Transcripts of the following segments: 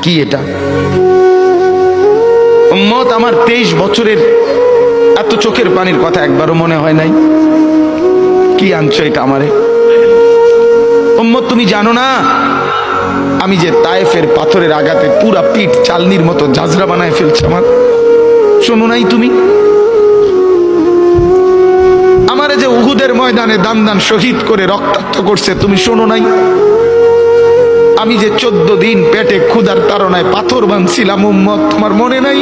কি এটা? উম্মত আমার 23 বছরের এত চোখের পানির কথা একবারও মনে হয় নাই। কি আনছো এটা আমারে? উম্মত তুমি জানো না আমি যে তায়েফের পাথরের আঘাতে পুরা পিঠ চালনির মতো জাজরা বানায় ফেলছে আমার? শোনো নাই তুমি? আমারে যে উহুদের ময়দানে দান দান শহীদ করে রক্তাক্ত করছে, তুমি শোনো নাই? আমি যে 14 দিন পেটে ক্ষুধার তাড়নায় পাথর বাঁধছিলাম, উম্মত তোমার মনে নাই?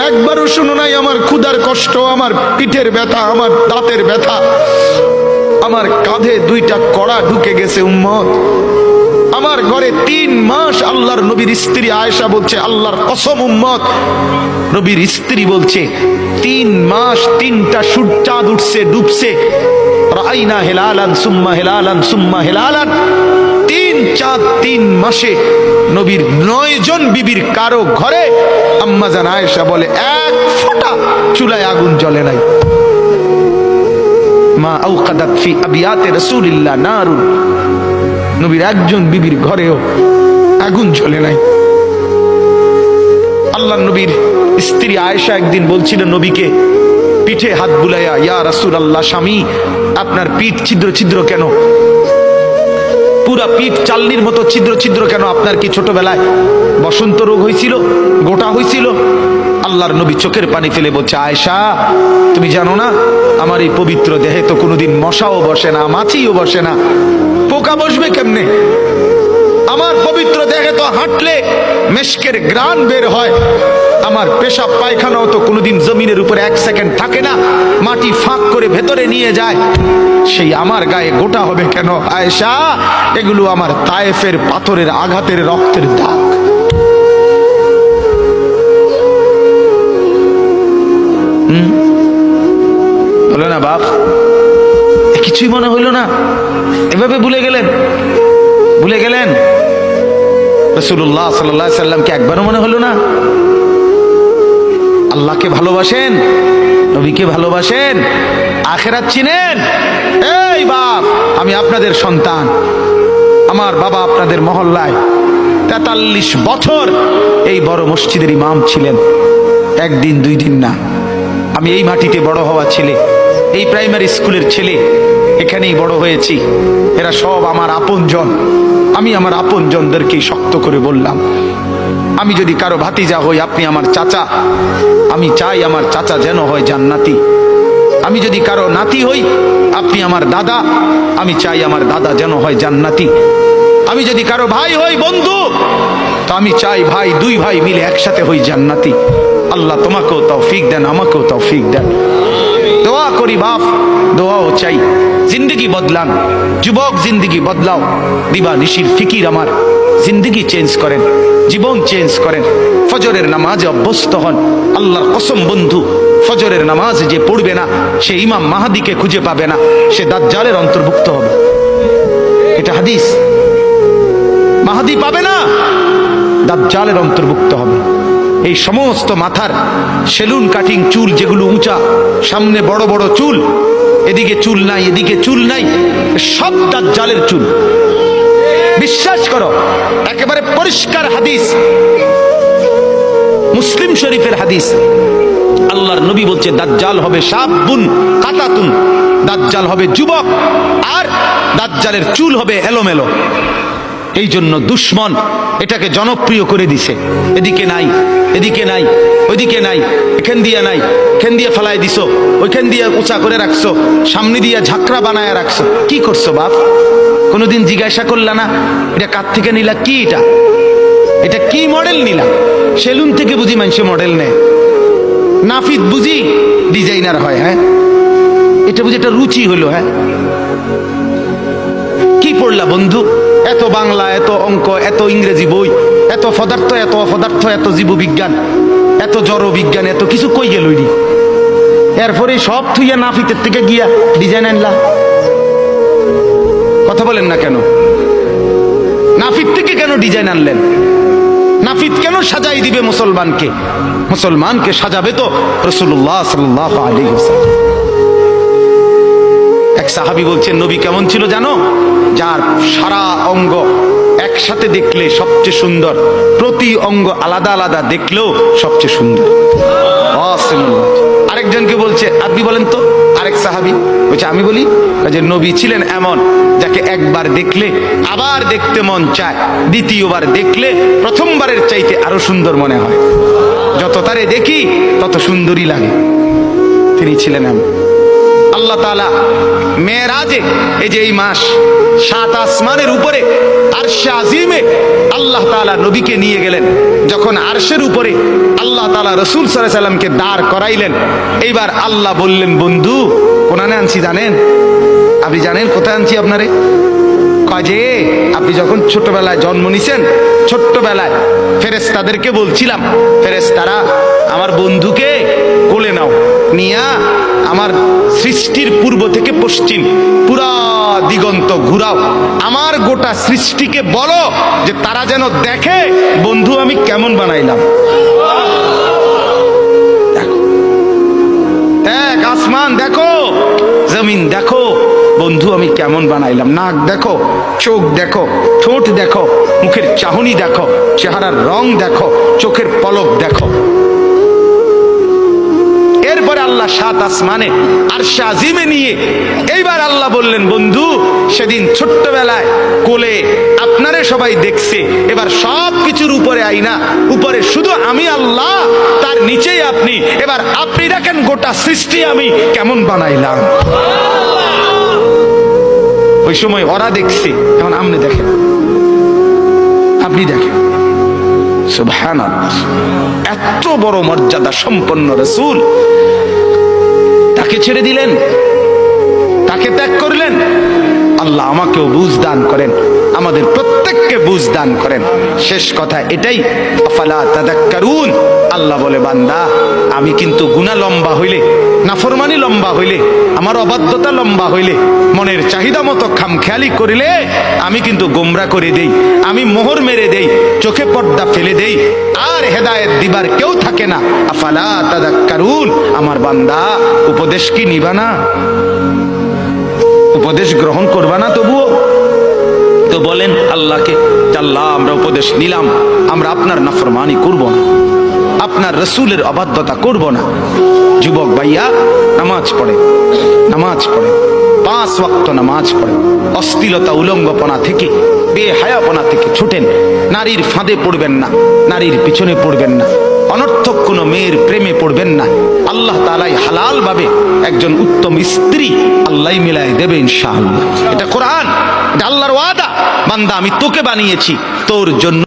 একবারও শোনো নাই আমার ক্ষুধার কষ্ট, আমার পিঠের ব্যথা, আমার দাঁতের ব্যথা, আমার কাঁধে 2টা কড়া ঢুকে গেছে উম্মত। আমার ঘরে 3 মাস আল্লাহর নবীর স্ত্রী আয়েশা বলছে, আল্লাহর কসম উম্মত, নবীর স্ত্রী বলছে 3 মাস 3টা সূর্যাঁদ উঠছে ডুবছে, রাইনা হেলালান সুম্মা হেলালান সুম্মা হেলালান। 3 চাঁদ 3 মাসে নবীর 9 জন বিবির কারো ঘরে আম্মা জান আয়েশা বলে 1 ফোঁটা চুলায় আগুন জ্বলে নাই। মা আওকাদাত ফি আবিয়াতে রাসূলিল্লাহ নারুন, নবীর একজন বিবির ঘরেও আগুন জ্বলে নাই। আল্লাহ নবীর স্ত্রী আয়েশা একদিন বলছিল নবীকে পিঠে হাত বুলাইয়া, ইয়া রাসূলুল্লাহ, স্বামী আপনার পিঠ ছিদ্র ছিদ্র কেন? পুরা পিঠ চালনির মতো ছিদ্র ছিদ্র কেন? আপনার কি ছোটবেলায় বসন্ত রোগ হয়েছিল, গোটা হয়েছিল? আল্লাহর নবী চোখের পানি ফেলে বলছে, আয়েশা তুমি জানো না আমার এই পবিত্র দেহে তো কোনোদিন মশাও বসে না, মাছিও বসে না, পোকা বসবে কেমনে? আমার পবিত্র দেহে তো হাঁটলে মেশকের গ্রান বের হয়, আমার পেশাব পায়খানাও তো কোনোদিন জমিনের উপরে 1 সেকেন্ড থাকে না, মাটি ফাঁক করে ভেতরে নিয়ে যায়, সেই আমার গায়ে গোটা হবে কেন? আয়েশা এগুলো আমার তায়েফের পাথরের আঘাতের রক্তের দাগ। বলো না বাপ, কিছুই মনে হইল না? এভাবে ভুলে গেলেন? ভুলে গেলেন রাসূলুল্লাহ সাল্লাল্লাহু আলাইহি সাল্লামকে একবারও মনে হলো না? আল্লাহকে ভালোবাসেন, নবীকে ভালোবাসেন, আখিরাত চিনেন? এই বাপ, আমি আপনাদের সন্তান, আমার বাবা আপনাদের মহল্লায় 43 বছর এই বড় মসজিদের ইমাম ছিলেন, 1 দিন 2 দিন না। আমি এই মাটিতে বড় হওয়া ছেলে, এই প্রাইমারি স্কুলের ছেলে, এখানেই বড় হয়েছি। এরা সব আমার আপনজন। আমি আমার আপনজনদেরকেই শক্ত করে বললাম, আমি যদি কারো ভাতিজা হই আপনি আমার চাচা, আমি চাই আমার চাচা যেন হয় জান্নাতি। আমি যদি কারো নাতি হই আপনি আমার দাদা, আমি চাই আমার দাদা যেন হয় জান্নাতি। আমি যদি কারো ভাই হই বন্ধু, তো আমি চাই ভাই 2 ভাই মিলে একসাথে হই জান্নাতি। আল্লাহ তোমাকেও তৌফিক দেন, আমাকেও তৌফিক দেন। দোয়া করি বাপ, দোয়াও চাই। জিন্দগি বদলান যুবক, জিন্দগি বদলাও। দিবা নিশির ফিকির আমার, জিন্দগি চেঞ্জ করেন, জীবন চেঞ্জ করেন। ফজরের নামাজে অভ্যস্ত হন। আল্লাহর কসম বন্ধু, ফজরের নামাজ যে পড়বে না সে ইমাম মাহাদিকে খুঁজে পাবে না, সে দাজ্জালের অন্তর্ভুক্ত হবে। এটা হাদিস। মাহাদি পাবে না, দাজ্জালের অন্তর্ভুক্ত হবে। এই সমস্ত মাথার সেলুন কাটিং চুল যেগুলো উঁচা, সামনে বড় বড় চুল, এদিকে চুল নাই এদিকে চুল নাই, সব দাজ্জালের চুল। বিশ্বাস করো, একেবারে পরিষ্কার হাদিস, মুসলিম শরীফের হাদিস। আল্লাহর নবী বলছে দাজ্জাল হবে শাবুন কাতাতুন, দাজ্জাল হবে যুবক, আর দাজ্জালের চুল হবে এলোমেলো। এই জন্য দুশ্মন এটাকে জনপ্রিয় করে দিছে। এদিকে নাই এদিকে নাই, ওইদিকে নাই, এখান দিয়ে নাই, এখান দিয়ে ফেলায় দিছো, ওইখান দিয়ে উঁচা করে রাখছো, সামনে দিয়ে ঝাঁকড়া বানায় রাখছো। কি করছো বাপ? কোনোদিন জিজ্ঞাসা করলা না এটা কার থেকে নিলা? কি এটা? এটা কি মডেল নিলা? সেলুন থেকে বুঝি মানুষে মডেল নেয়, নাফিদ বুঝি ডিজাইনার হয়? হ্যাঁ, এটা বুঝি একটা রুচি হলো? হ্যাঁ, কি পড়লা বন্ধু? এত বাংলা, এত অঙ্ক, এত ইংরেজি বই, এত পদার্থ, এত অপদার্থ, এত জীববিজ্ঞান, এত জড় বিজ্ঞান, এত কিছু কই গেল? এরপরে সব থুইয়া নাফিতের থেকে গিয়া ডিজাইন আনলা। কথা বলেন না কেন? নাফিত থেকে কেন ডিজাইন আনলেন? নাফিত কেন সাজাই দিবে মুসলমানকে? মুসলমানকে সাজাবে তো রাসূলুল্লাহ সাল্লাল্লাহু আলাইহি ওয়াসাল্লাম। এক সাহাবী বলছেন নবী কেমন ছিল জানো? যার সারা অঙ্গ 1 একসাথে দেখলে সবচেয়ে সুন্দর, প্রতি অঙ্গ আলাদা আলাদা দেখলেও সবচেয়ে সুন্দর। আরেকজনকে বলছে আপনি বলেন তো, আরেক সাহাবী বলছে আমি বলি, যে নবী ছিলেন এমন যাকে একবার দেখলে আবার দেখতে মন চায়, দ্বিতীয়বার দেখলে প্রথমবারের চাইতে আরো সুন্দর মনে হয়, যত তারে দেখি তত সুন্দরই লাগে। তিনি ছিলেন এমন। আল্লাহ তাআলা মেরাজে, এই যে এই মাস, 7 আসমানের উপরে আরশে আজিমে আল্লাহ তাআলা নবীকে নিয়ে গেলেন। যখন আরশের উপরে আল্লাহ তাআলা রাসূল সাল্লাল্লাহু আলাইহি সাল্লামকে দাঁড় করাইলেন, এইবার আল্লাহ বললেন, বন্ধু কোনানে আনছি জানেন? আপনি জানেন কোথায় আনছি আপনারে? কাজে আপনি যখন ছোটবেলায় জন্ম নিছেন, ছোট্টবেলায় ফেরেশতাদেরকে বলছিলাম, ফেরেশতারা আমার বন্ধুকে কোলে নাও, নিয়া আমার সৃষ্টির পূর্ব থেকে পশ্চিম পুরা দিগন্ত ঘুরাও, আমার গোটা সৃষ্টিকে বলো যে তারা যেন দেখে বন্ধু আমি কেমন বানাইলাম। দেখ আসমান দেখো, জমিন দেখো, বন্ধু আমি কেমন বানাইলাম। নাক দেখো, চোখ দেখো, ঠোঁট দেখো, মুখের চাহনি দেখো, চেহারার রং দেখো, চোখের পলক দেখো। এরপরে আল্লাহ 7 আসমানে আরশে আজিমে নিয়ে এইবার আল্লাহ বললেন, বন্ধু সেদিন ছোট্টবেলায় কোলে আপনারে সবাই দেখছে, এবার সব কিছুর উপরে আইনা, উপরে শুধু আমি আল্লাহ, তার নিচেই আপনি, এবার আপনি দেখেন গোটা সৃষ্টি আমি কেমন বানাইলাম। ওই সময় ওরা দেখছে, এখন আপনি দেখেন, আপনি দেখেন। সুবহানাল্লাহ, এত বড় মর্যাদা সম্পন্ন রাসূল, তাকে ছেড়ে দিলেন, তাকে ত্যাগ করলেন। আল্লাহ আমাকেও বুঝ দান করেন, আমাদের প্রত্যেককে বুঝ দান করেন। শেষ কথা এটাই, আফালা তাযাক্কারুন। আল্লাহ বলে, বান্দা আমি কিন্তু গুনাহ লম্বা হইলে, নাফরমানি লম্বা হইলে, আমার অবাধ্যতা লম্বা হইলে, মনের চাহিদা মতো খামখেয়ালি করিলে আমি কিন্তু গোমরা করে দেই, আমি মোহর মেরে দেই, চোখে পর্দা ফেলে দেই, আর হেদায়েত দিবার কেউ থাকে না। আফালা তাযাক্কারুন। আমার বান্দা উপদেশ কি নিবা না? উপদেশ গ্রহণ করবা না? তবুও তো বলেন আল্লাহকে, আল্লাহ আমরা উপদেশ নিলাম, আমরা আপনার নাফরমানি করব না, আপনার রাসূলের অবাধ্যতা করব না। যুবক ভাইয়া নামাজ পড়ে, নামাজ পড়ে, 5 ওয়াক্ত নামাজ পড়ে, অশ্লীলতা উলঙ্গপনা থেকে, বেহায়াপনা থেকে ছুটেন। নারীর ফাঁদে পড়বেন না, নারীর পিছনে পড়বেন না, অনর্থক কোনো মেয়ের প্রেমে পড়বেন না। আল্লাহ তাআলাই হালাল ভাবে একজন উত্তম স্ত্রী আল্লাহ মিলাই দেবে ইনশাআল্লাহ। এটা কোরআন, এটা আল্লাহর ওয়াদা। বান্দা আমি তোকে বানিয়েছি তোর জন্য।